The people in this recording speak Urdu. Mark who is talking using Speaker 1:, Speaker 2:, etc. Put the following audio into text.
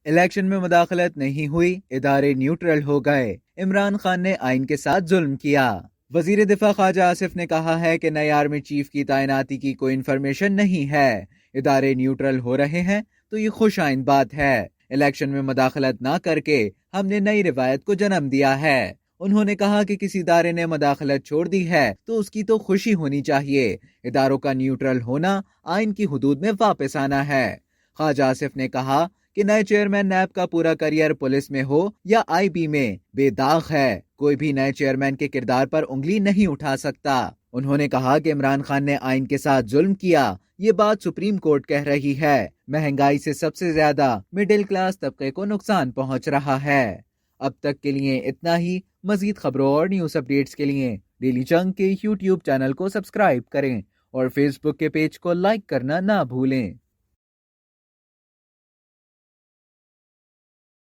Speaker 1: الیکشن میں مداخلت نہیں ہوئی، ادارے نیوٹرل ہو گئے، عمران خان نے آئین کے ساتھ ظلم کیا۔ وزیر دفاع خواجہ آصف نے کہا ہے کہ نئے آرمی چیف کی تعیناتی کی کوئی انفارمیشن نہیں ہے، ادارے نیوٹرل ہو رہے ہیں تو یہ خوش آئند بات ہے۔ الیکشن میں مداخلت نہ کر کے ہم نے نئی روایت کو جنم دیا ہے۔ انہوں نے کہا کہ کسی ادارے نے مداخلت چھوڑ دی ہے تو اس کی تو خوشی ہونی چاہیے، اداروں کا نیوٹرل ہونا آئین کی حدود میں واپس آنا ہے۔ خواجہ آصف نے کہا کہ نئے چیئرمین نیب کا پورا کریئر پولیس میں ہو یا آئی بی میں بے داغ ہے، کوئی بھی نئے چیئرمین کے کردار پر انگلی نہیں اٹھا سکتا۔ انہوں نے کہا کہ عمران خان نے آئین کے ساتھ ظلم کیا، یہ بات سپریم کورٹ کہہ رہی ہے۔ مہنگائی سے سب سے زیادہ مڈل کلاس طبقے کو نقصان پہنچ رہا ہے۔ اب تک کے لیے اتنا ہی۔ مزید خبروں اور نیوز اپڈیٹس کے لیے ڈیلی چنک کے یوٹیوب چینل کو سبسکرائب کریں اور فیس بک کے پیج کو لائک کرنا نہ بھولیں۔